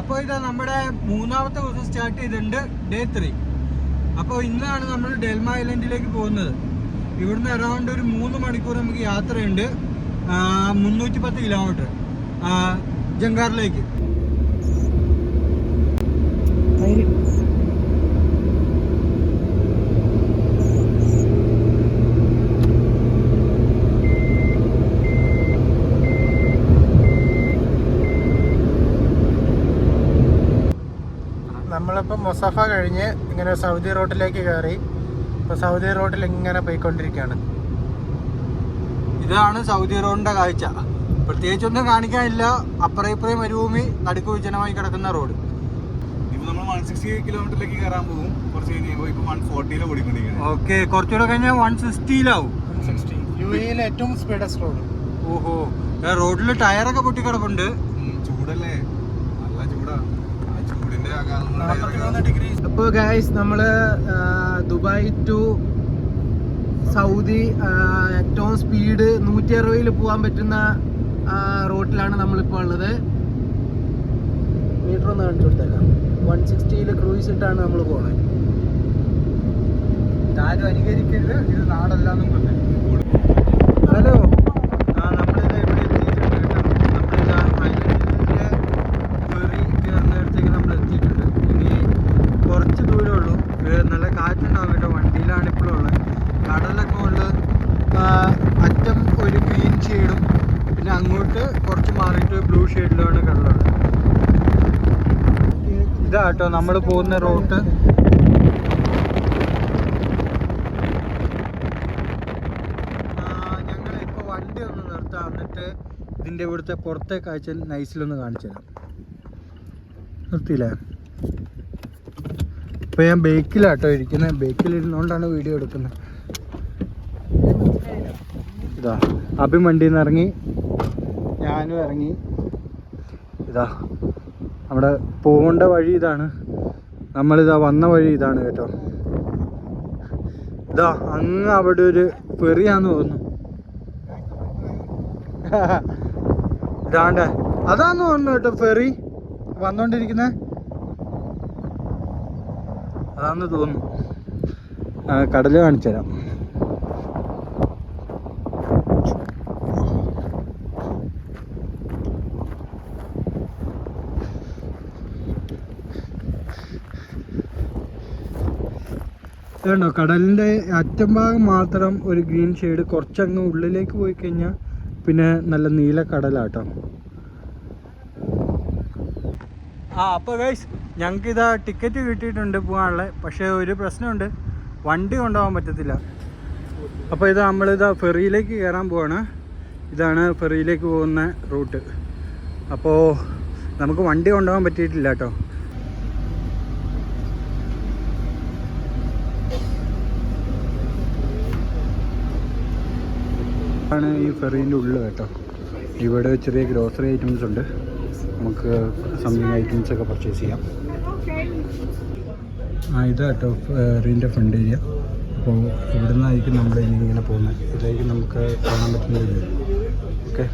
അപ്പോൾ ഇതാ നമ്മുടെ മൂന്നാമത്തെ ദിവസം സ്റ്റാർട്ട് ചെയ്തിട്ടുണ്ട്, ഡേ 3. അപ്പോൾ ഇന്നാണ് നമ്മൾ ഡെൽമ ഐലൻഡിലേക്ക് പോകുന്നത്. ഇവിടുന്ന് അറൗണ്ട് ഒരു 3 മണിക്കൂർ നമുക്ക് യാത്രയുണ്ട്, 310 കിലോമീറ്റർ ജങ്കാറിലേക്ക്. നമ്മളിപ്പോൾ മൊസാഫ കഴിഞ്ഞ് ഇങ്ങനെ സൗദി റോഡിലേക്ക് കയറി. ഇപ്പോൾ സൗദി റോഡിൽ ഇങ്ങനെ പോയിക്കൊണ്ടിരിക്കുകയാണ്. ഇതാണ് സൗദി റോഡിൻ്റെ കാഴ്ച. പ്രത്യേകിച്ചൊന്നും കാണിക്കാനില്ല. അപ്പുറം ഇപ്പുറം മരുഭൂമി, നടുക്ക് വിജനമായി കിടക്കുന്ന റോഡ്. ഇപ്പോൾ നമ്മൾ 160 കിലോമീറ്ററിലേക്ക് കയറാൻ പോകും. കുറച്ച് കഴിഞ്ഞപ്പോൾ ഇപ്പോൾ 140 ഓടിക്കൊണ്ടിരിക്കുന്നത്. ഓക്കെ, കുറച്ചുകൂടെ കഴിഞ്ഞാൽ 160 UAE ഏറ്റവും സ്പീഡസ്റ്റ് റോഡ്. ഓഹോ, റോഡിൽ ടയറൊക്കെ പൊട്ടിക്കിടപ്പുണ്ട്. ചൂടല്ലേ, നല്ല ചൂടാ. ചൂടിന്റെ അപ്പോൾ ഗൈസ് നമ്മള് ദുബായ് ടു സൗദി ഏറ്റവും സ്പീഡ് 160 പോകാൻ പറ്റുന്ന റോഡിലാണ് നമ്മളിപ്പോൾ ഉള്ളത്. മീറ്റർ ഒന്ന് കാണിച്ചു കൊടുത്തേക്കാം. 160 ക്രൂയിസ് ഇട്ടാണ് നമ്മൾ പോകുന്നത്. ആരും അനുകരിക്കരുത്, ഇത് നാടല്ലാന്നും പറഞ്ഞു. ഹലോ, നമ്മളിത് ഇവിടെ എത്തിയിട്ടുണ്ട് കേട്ടോ. നമ്മളിതാ ഐലൻഡിൻ്റെ ഫെറി കയറുന്നിടത്തേക്ക് നമ്മൾ എത്തിയിട്ടുണ്ട്. ഇനി കുറച്ച് ദൂരമേ ഉള്ളൂ. നല്ല കാറ്റുണ്ടാവും കേട്ടോ. വണ്ടിയിലാണ് ഇപ്പോഴും ഉള്ളത്. കടലൊക്കെ ഉള്ളത് അറ്റം ഒരു ഗ്രീൻ ഷെയ്ഡും പിന്നെ അങ്ങോട്ട് കുറച്ച് മാറിയിട്ട് ബ്ലൂ ഷെയ്ഡിലാണ് കടലുള്ളത്. ഇതാ കേട്ടോ നമ്മൾ പോകുന്ന റൂട്ട്. ഞങ്ങളിപ്പോൾ വണ്ടി ഒന്ന് നിർത്താം, എന്നിട്ട് ഇതിൻ്റെ ഇവിടുത്തെ പുറത്തെ കാഴ്ച നൈസിലൊന്ന് കാണിച്ചു തരാം. നിർത്തിയില്ലേ? ഇപ്പോൾ ഞാൻ ബേക്കിലാട്ടോ ഇരിക്കുന്നത്. ബേക്കിലിരുന്നുകൊണ്ടാണ് വീഡിയോ എടുക്കുന്നത്. ഇതാ അഭി വണ്ടിയിൽ നിന്ന് ഇറങ്ങി, ഞാനും ഇറങ്ങി. ഇതാ അവിടെ പോകേണ്ട വഴി ഇതാണ്. നമ്മളിതാ വന്ന വഴി ഇതാണ് കേട്ടോ. ഇതാ അങ്ങ് അവിടെ ഒരു ഫെറിയാന്ന് തോന്നുന്നു. ഇതാണ്ട് അതാന്ന് തോന്നുന്നു കേട്ടോ ഫെറി വന്നോണ്ടിരിക്കുന്നത്. അതാന്ന് തോന്നുന്നു. കടല് കാണിച്ചു തരാം. ഇതുണ്ടോ, കടലിൻ്റെ അറ്റം ഭാഗം മാത്രം ഒരു ഗ്രീൻ ഷെയ്ഡ്. കുറച്ചങ്ങ് ഉള്ളിലേക്ക് പോയി കഴിഞ്ഞാൽ പിന്നെ നല്ല നീല കടലാട്ടോ. അപ്പോൾ ഗൈസ്, ഞങ്ങൾക്ക് ഇതാ ടിക്കറ്റ് കിട്ടിയിട്ടുണ്ട് പോകാനുള്ള. പക്ഷേ ഒരു പ്രശ്നമുണ്ട്, വണ്ടി കൊണ്ടുപോകാൻ പറ്റത്തില്ല. അപ്പോൾ ഇത് നമ്മളിതാ ഫെറിയിലേക്ക് കയറാൻ പോവാണ്. ഇതാണ് ഫെറിയിലേക്ക് പോകുന്ന റൂട്ട്. അപ്പോൾ നമുക്ക് വണ്ടി കൊണ്ടുപോകാൻ പറ്റിയിട്ടില്ല കേട്ടോ. ആണ് ഈ ഫെറീൻ്റെ ഉള്ളിൽ കേട്ടോ. ഇവിടെ ചെറിയ ഗ്രോസറി ഐറ്റംസ് ഉണ്ട്. നമുക്ക് സംതിങ് ഐറ്റംസ് ഒക്കെ പർച്ചേസ് ചെയ്യാം. ഇതാ കേട്ടോ ഫെറീൻ്റെ ഫ്രണ്ട് ഏരിയ. അപ്പോൾ ഇവിടെ നിന്നായിരിക്കും നമ്മൾ ഇനി ഇങ്ങനെ പോകുന്നത്. ഇതായിരിക്കും നമുക്ക് കാണാൻ പറ്റുന്ന ഇത്. ഓക്കെ,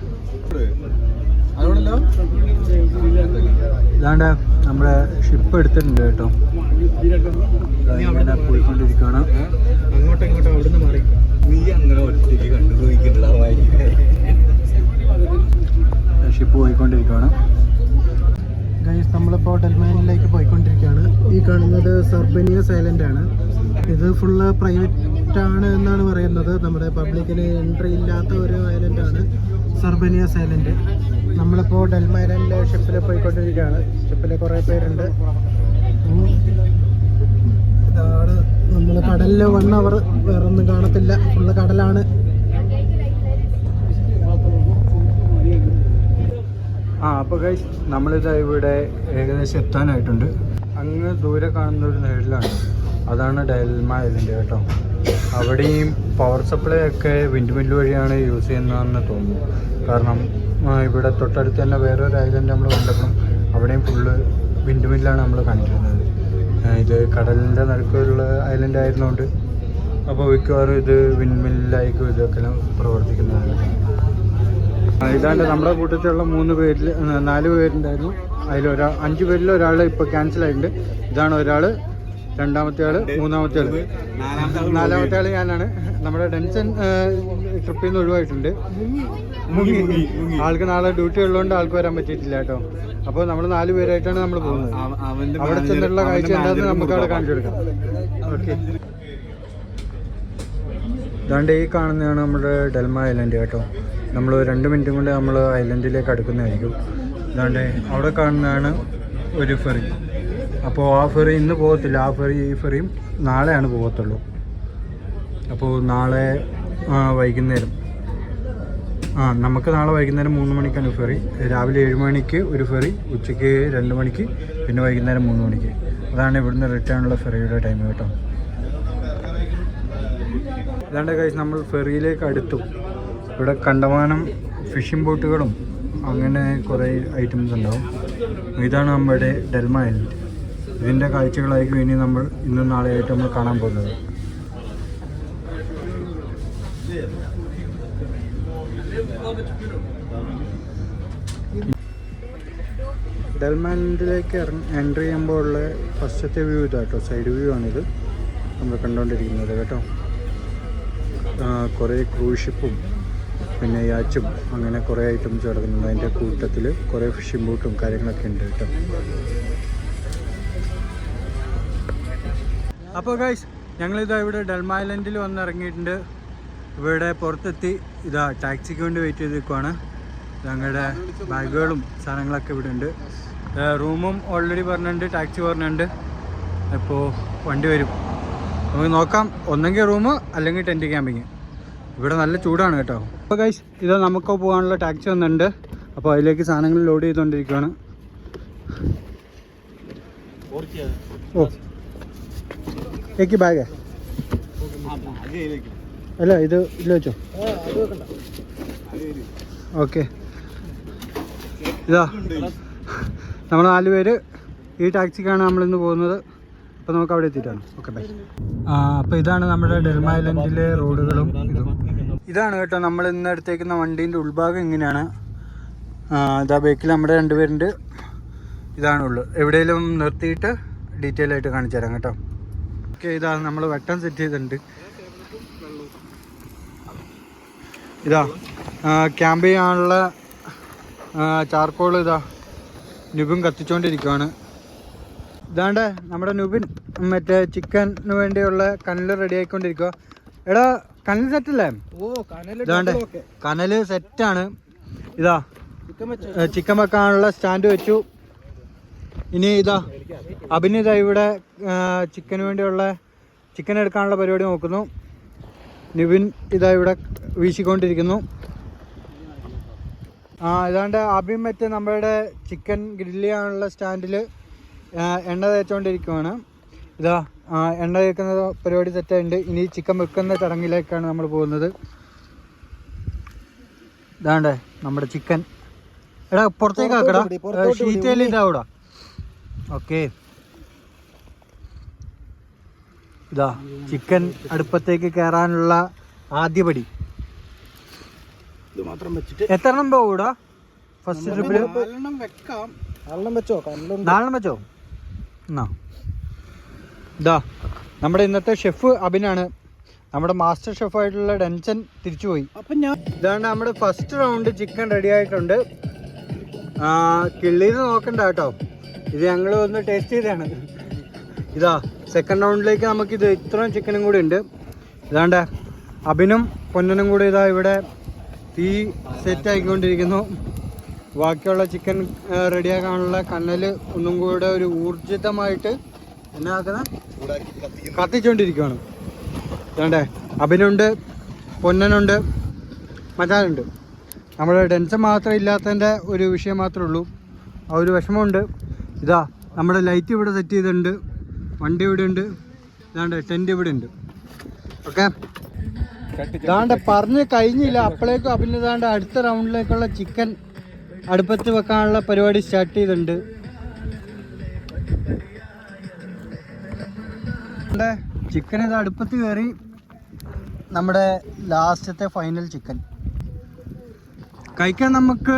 ഇതാണ്ട് നമ്മുടെ ഷിപ്പ് എടുത്തിട്ടുണ്ട് കേട്ടോ. ഇങ്ങനെ പോയിക്കൊണ്ടിരിക്കുകയാണ്. അങ്ങോട്ടും ഇങ്ങോട്ടും അവിടുന്ന് മാറി. നീ അങ്ങനെ ഒറ്റയ്ക്ക് കണ്ടുപോയിക്കില്ല. ഷിപ്പ് പോയിക്കൊണ്ടിരിക്കുകയാണ്. ഗൈസ്, നമ്മളിപ്പോൾ ഡെൽമാനിലേക്ക് പോയിക്കൊണ്ടിരിക്കുകയാണ്. ഈ കാണുന്നത് സർബനിയസ് ഐലൻഡ് ആണ്. ഇത് ഫുള്ള് പ്രൈവറ്റ് ആണ് എന്നാണ് പറയുന്നത്. നമ്മുടെ പബ്ലിക്കിന് എൻട്രി ഇല്ലാത്ത ഒരു ഐലൻഡാണ് സർബനിയസ് ഐലൻഡ്. നമ്മളിപ്പോൾ ഡെൽമ ഐലൻഡിലെ ഷിപ്പിൽ പോയിക്കൊണ്ടിരിക്കുകയാണ്. ഷിപ്പിൽ കുറേ പേരുണ്ട്. ഇതാണ് നമ്മൾ കടലിൽ 1 അവർ വേറെ ഒന്നും കാണത്തില്ല, ഫുള്ള് കടലാണ്. അപ്പോൾ ഗൈസ്, നമ്മളിതാ ഇവിടെ ഏകദേശം എത്താനായിട്ടുണ്ട്. അങ്ങ് ദൂരെ കാണുന്ന ഒരു സൈഡിലാണ്, അതാണ് ഡെൽമ ഐലൻഡ് കേട്ടോ. അവിടെയും പവർ സപ്ലൈ ഒക്കെ വിൻഡ് മില്ല് വഴിയാണ് യൂസ് ചെയ്യുന്നതെന്ന് തോന്നുന്നു. കാരണം ഇവിടെ തൊട്ടടുത്ത് തന്നെ വേറൊരു ഐലൻഡ് നമ്മൾ കണ്ടപ്പോൾ അവിടെയും ഫുള്ള് വിൻഡ് മില്ലാണ് നമ്മൾ കണ്ടിരുന്നത്. ഇത് കടലിൻ്റെ നടുക്കുള്ള ഐലൻഡ് ആയിരുന്നുകൊണ്ട് അപ്പോൾ മിക്കവാറും ഇത് വിൻഡ് മില്ലായിരിക്കും ഇതൊക്കെ പ്രവർത്തിക്കുന്നതാണ്. ഇതാണ്ട് നമ്മുടെ കൂട്ടത്തിലുള്ള 4 പേരുണ്ടായിരുന്നു. അതിലൊരാൾ 5 പേരിൽ ഒരാൾ ഇപ്പോൾ ക്യാൻസൽ ആയിട്ടുണ്ട്. ഇതാണ് ഒരാൾ, രണ്ടാമത്തെ ആള്, മൂന്നാമത്തെ ആള്, നാലാമത്തെ ആള് ഞാനാണ്. നമ്മുടെ ഡെൻസൻ ട്രിപ്പിൽ നിന്ന് ഒഴിവായിട്ടുണ്ട്. ആൾക്ക് നാളെ ഡ്യൂട്ടി ഉള്ളതുകൊണ്ട് ആൾക്ക് വരാൻ പറ്റിയിട്ടില്ല കേട്ടോ. അപ്പോൾ നമ്മൾ 4 പേരായിട്ടാണ് നമ്മൾ പോകുന്നത്. അവിടെ ചെന്നിട്ടുള്ള കാഴ്ച എന്താണെന്ന് നമുക്ക് അവിടെ കാണിച്ചു കൊടുക്കാം. ഓക്കെ, ഇതാണ്ട് ഈ കാണുന്നതാണ് നമ്മുടെ ഡെൽമ ഐലൻഡ് കേട്ടോ. നമ്മൾ 2 മിനിറ്റും കൊണ്ട് നമ്മൾ ഐലൻഡിലേക്ക് അടുക്കുന്നതായിരിക്കും. ഇതാണ്ട് അവിടെ കാണുന്നതാണ് ഒരു ഫെറി. അപ്പോൾ ആ ഫെറി ഇന്ന് പോകത്തില്ല. ഈ ഫെറിയും നാളെയാണ് പോകത്തുള്ളൂ. അപ്പോൾ നാളെ വൈകുന്നേരം നമുക്ക് നാളെ വൈകുന്നേരം 3 മണിക്കാണ് ഫെറി. രാവിലെ 7 മണിക്ക് ഒരു ഫെറി, ഉച്ചയ്ക്ക് 2 മണിക്ക്, പിന്നെ വൈകുന്നേരം 3 മണിക്ക്. അതാണ് ഇവിടുന്ന് റിട്ടേണുള്ള ഫെറിയുടെ ടൈം കേട്ടോ. ഇതാണ്ട് ഗൈസ് നമ്മൾ ഫെറിയിലേക്ക് അടുത്തു. ഇവിടെ കണ്ടമാനം ഫിഷിംഗ് ബോട്ടുകളും അങ്ങനെ കുറേ ഐറ്റംസ് ഉണ്ടാവും. ഇതാണ് നമ്മുടെ ഡെൽമ ഐലൻഡ്. ഇതിൻ്റെ കാഴ്ചകളായിരിക്കും ഇനി നമ്മൾ ഇന്നും നാളെയായിട്ട് നമ്മൾ കാണാൻ പോകുന്നത്. ഡെൽമ ഐലൻഡിലേക്ക് എൻട്രി ചെയ്യുമ്പോൾ ഉള്ള ഫസ്റ്റത്തെ വ്യൂ ഇതാട്ടോ. സൈഡ് വ്യൂ ആണിത് നമ്മൾ കണ്ടുകൊണ്ടിരിക്കുന്നത് കേട്ടോ. കുറേ ക്രൂസ് ഷിപ്പും പിന്നെ യാച്ചും അങ്ങനെ കുറേ ഐറ്റംസ് കിടക്കുന്നുണ്ട്. അതിൻ്റെ കൂട്ടത്തിൽ കുറേ ഫിഷിംഗ് ബോട്ടും കാര്യങ്ങളൊക്കെ ഉണ്ട് കേട്ടോ. അപ്പോൾ ഗൈസ്, ഞങ്ങളിതാ ഇവിടെ ഡെൽമ ഐലൻഡിൽ വന്നിറങ്ങിയിട്ടുണ്ട്. ഇവിടെ പുറത്തെത്തി. ഇതാ ടാക്സിക്ക് വേണ്ടി വെയിറ്റ് ചെയ്ത് നിൽക്കുവാണ്. ഞങ്ങളുടെ ബാഗുകളും സാധനങ്ങളൊക്കെ ഇവിടെ ഉണ്ട്. റൂമും ഓൾറെഡി പറഞ്ഞിട്ടുണ്ട്, ടാക്സി പറഞ്ഞിട്ടുണ്ട്. ഇപ്പോൾ വണ്ടി വരും, നമുക്ക് നോക്കാം. ഒന്നെങ്കിൽ റൂം അല്ലെങ്കിൽ ടെൻറ്റ് ക്യാമ്പിങ്. ഇവിടെ നല്ല ചൂടാണ് കേട്ടോ. അപ്പോൾ ഗൈസ്, ഇതാ നമുക്ക് പോകാനുള്ള ടാക്സി വന്നിട്ടുണ്ട്. അപ്പോൾ അതിലേക്ക് സാധനങ്ങൾ ലോഡ് ചെയ്തുകൊണ്ടിരിക്കുകയാണ്. ഓ ഏക്ക് ബാഗ് അല്ല, ഇത് ഇതിൽ വെച്ചോ. ഓക്കെ, ഇതാ നമ്മൾ 4 പേര് ഈ ടാക്സിക്കാണ് നമ്മളിന്ന് പോകുന്നത്. അപ്പോൾ നമുക്ക് അവിടെ എത്തിയിട്ടാണ്. Okay, by. അപ്പോൾ ഇതാണ് നമ്മുടെ ഡെൽമ ഐലൻഡിലെ റോഡുകളും ഇതാണ് കേട്ടോ. നമ്മൾ ഇന്ന് എടുത്തേക്കുന്ന വണ്ടീൻ്റെ ഉൾഭാഗം ഇങ്ങനെയാണ്. ഇതാ ബേക്കിൽ നമ്മുടെ 2 പേരുണ്ട്. ഇതാണുള്ളൂ. എവിടെയെങ്കിലും നിർത്തിയിട്ട് ഡീറ്റെയിൽ ആയിട്ട് കാണിച്ചു തരാം കേട്ടോ. ഓക്കെ, ഇതാ നമ്മൾ വെട്ടം സെറ്റ് ചെയ്തിട്ടുണ്ട്. ഇതാ ക്യാമ്പ് ചെയ്യാനുള്ള ചാർക്കോൾ ഇതാ നുബിൻ കത്തിച്ചുകൊണ്ടിരിക്കുകയാണ്. ഇതാണ്ട് നമ്മുടെ നുബിൻ മറ്റേ ചിക്കന് വേണ്ടിയുള്ള കനൽ റെഡി ആയിക്കൊണ്ടിരിക്കുക. എടാ, കനൽ സെറ്റല്ലേ? ഇതാണ്ട് കനൽ സെറ്റാണ്. ഇതാ ചിക്കൻ വെക്കാനുള്ള സ്റ്റാൻഡ് വെച്ചു. ഇനി ഇതാ അഭിനിത ഇവിടെ ചിക്കന് വേണ്ടിയുള്ള ചിക്കൻ എടുക്കാനുള്ള പരിപാടി നോക്കുന്നു. നിവിൻ ഇതാ ഇവിടെ വീശിക്കൊണ്ടിരിക്കുന്നു. ഇതാണ്ട് അഭി മറ്റേ നമ്മുടെ ചിക്കൻ ഗ്രില്ല് ചെയ്യാനുള്ള സ്റ്റാൻഡിൽ എണ്ണ തേച്ചുകൊണ്ടിരിക്കുകയാണ്. ഇതാ എണ്ണ തേക്കുന്ന പരിപാടി സെറ്റായിട്ടുണ്ട്. ഇനി ചിക്കൻ വെക്കുന്ന ചടങ്ങിലേക്കാണ് നമ്മൾ പോകുന്നത്. ഇതാണ്ടേ നമ്മുടെ ചിക്കൻ. എടാ പുറത്തേക്ക് ആക്കടാ, ഷീറ്റേൽ ഇതാവൂടാ. ഓക്കെ, ഇതാ ചിക്കൻ അടുപ്പത്തേക്ക് കയറാനുള്ള ആദ്യപടി. എത്ര എണ്ണം പോകൂടാ ഫസ്റ്റ് ട്രിപ്പിൽ? 4 വെച്ചോ. എന്നാ ഇതാ നമ്മുടെ ഇന്നത്തെ ഷെഫ് അഭിനാണ്. നമ്മുടെ മാസ്റ്റർ ഷെഫായിട്ടുള്ള ഡെൻസൻ തിരിച്ചുപോയി. ഇതാണ് നമ്മുടെ ഫസ്റ്റ് റൗണ്ട് ചിക്കൻ റെഡി ആയിട്ടുണ്ട്. കിള്ളിന്ന് നോക്കണ്ട കേട്ടോ, ഇത് ഞങ്ങൾ ഒന്ന് ടേസ്റ്റ് ചെയ്തതാണ്. ഇതാ സെക്കൻഡ് റൗണ്ടിലേക്ക് നമുക്കിത് ഇത്രയും ചിക്കനും കൂടി ഉണ്ട്. ഇതാണ്ട് അഭിനും പൊന്നനും കൂടി ഇതാ ഇവിടെ തീ സെറ്റ് ആയിക്കൊണ്ടിരിക്കുന്നു. ബാക്കിയുള്ള ചിക്കൻ റെഡിയാക്കാനുള്ള കനൽ ഒന്നും കൂടെ ഒരു ഊർജിതമായിട്ട് എന്നാക്കുന്ന കത്തിച്ചുകൊണ്ടിരിക്കുകയാണ്. ഇതാണ്ടേ അഭിനുണ്ട്, പൊന്നനുണ്ട്, മച്ചാനുണ്ട്. നമ്മുടെ ഡെൻസൻ മാത്രം ഇല്ലാത്തതിൻ്റെ ഒരു വിഷയം മാത്രമേ ഉള്ളൂ. ആ ഒരു വിഷമമുണ്ട്. ഇതാ നമ്മുടെ ലൈറ്റ് ഇവിടെ സെറ്റ് ചെയ്തിട്ടുണ്ട്, വണ്ടി ഇവിടെ ഉണ്ട്, ഇതാണ്ട് ടെൻറ്റ് ഇവിടെ ഉണ്ട്. ഓക്കെ, ഇതാണ്ട് പറഞ്ഞ് കഴിഞ്ഞില്ല അപ്പോഴേക്കും അഭിനേതാണ്ട് അടുത്ത റൗണ്ടിലേക്കുള്ള ചിക്കൻ അടുപ്പത്ത് വെക്കാനുള്ള പരിപാടി സ്റ്റാർട്ട് ചെയ്തിട്ടുണ്ട്. ചിക്കൻ ഇത് അടുപ്പത്ത് കയറി നമ്മുടെ ലാസ്റ്റത്തെ ഫൈനൽ ചിക്കൻ. കഴിക്കാൻ നമുക്ക്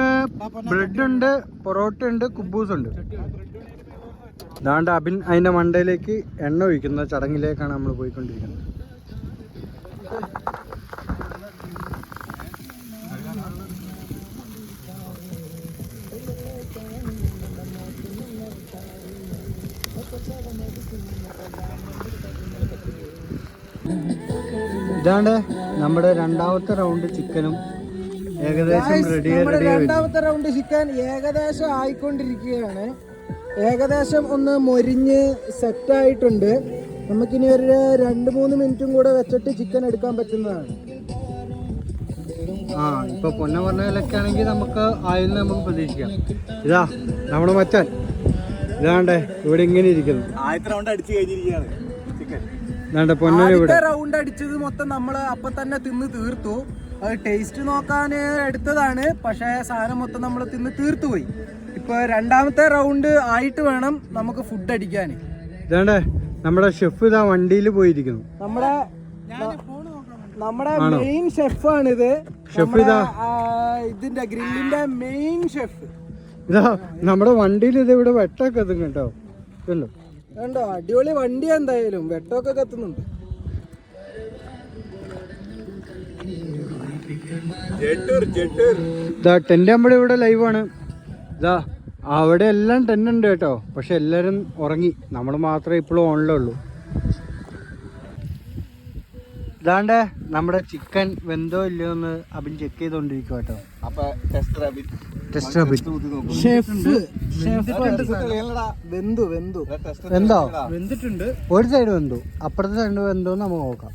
ബ്രെഡ് ഉണ്ട്, പൊറോട്ട ഉണ്ട്, കുബൂസ് ഉണ്ട്. ഇതാണ്ട് അബിൻ അതിന്റെ മണ്ടയിലേക്ക് എണ്ണ ഒഴിക്കുന്ന ചടങ്ങിലേക്കാണ് നമ്മൾ പോയിക്കൊണ്ടിരിക്കുന്നത്. ഇതാണ്ട് നമ്മുടെ രണ്ടാമത്തെ റൗണ്ട് ചിക്കനും ഏകദേശം രണ്ടാമത്തെ റൗണ്ട് ചിക്കൻ ഏകദേശം ആയിക്കൊണ്ടിരിക്കുകയാണ്. ഏകദേശം ഒന്ന് മൊരിഞ്ഞ് സെറ്റായിട്ടുണ്ട്. നമുക്കിനി ഒരു 2-3 മിനിറ്റും കൂടെ വെച്ചിട്ട് ചിക്കൻ എടുക്കാൻ പറ്റുന്നതാണ്. ഇപ്പൊ പൊന്ന പറഞ്ഞതിലൊക്കെ ആണെങ്കിൽ നമുക്ക് ആയിരുന്നു നമുക്ക് പ്രതീക്ഷിക്കാം. ഇതാ നമ്മുടെ മച്ചാൻ ഇതാണ്ടേ ഇവിടെ ഇങ്ങനെ ഇരിക്കുന്നു. ആദ്യത്തെ റൗണ്ട് അടിച്ചു കഴിഞ്ഞിരിക്കുകയാണ് ചിക്കൻ. ആദ്യത്തെ റൗണ്ട് അടിച്ചത് മൊത്തം നമ്മൾ അപ്പൊ തന്നെ തിന്ന് തീർത്തു. അത് ടേസ്റ്റ് നോക്കാൻ എടുത്തതാണ്, പക്ഷേ സാധനം മൊത്തം നമ്മൾ തിന്ന് തീർത്തു പോയി. ഇപ്പൊ രണ്ടാമത്തെ റൗണ്ട് ആയിട്ട് വേണം നമുക്ക് ഫുഡ് അടിക്കാൻ. ഇതാണ്ടേ നമ്മുടെ ഷെഫ് ഇതാ വണ്ടിയിൽ പോയിരിക്കുന്നു. നമ്മുടെ മെയിൻ ഷെഫാണിത്. ഷെഫ് ഇതാ ഇതിന്റെ ഗ്രില്ലിന്റെ മെയിൻ ഷെഫ് ഇതാ നമ്മുടെ വണ്ടിയിൽ ഇത് ഇവിടെ വെട്ടൊക്കെ എത്തും കേട്ടോ. കണ്ടോ, അടിപൊളി വണ്ടി. എന്തായാലും വെട്ടമൊക്കെ കത്തുന്നുണ്ട്. ഇതാ ടെന്റ് നമ്മുടെ ഇവിടെ ലൈവാണ്. ഇതാ അവിടെ എല്ലാം ടെന്റ് ഉണ്ട് കേട്ടോ, പക്ഷെ എല്ലാരും ഉറങ്ങി. നമ്മൾ മാത്രമേ ഇപ്പോഴും ഓണിലുള്ളൂ. ഇതാണ്ട് നമ്മുടെ ചിക്കൻ വെന്തോ ഇല്ലയോ എന്ന് അബിൻ ചെക്ക് ചെയ്തോണ്ടിരിക്കും കേട്ടോ. അപ്പൊ ടെസ്റ്റർ അബിൻ വെന്തു വെന്തോ? വെന്തിട്ടുണ്ട്. ഒരു സൈഡ് വെന്തു, അപ്പുറത്തെ സൈഡ് വെന്തോ നമുക്ക് നോക്കാം.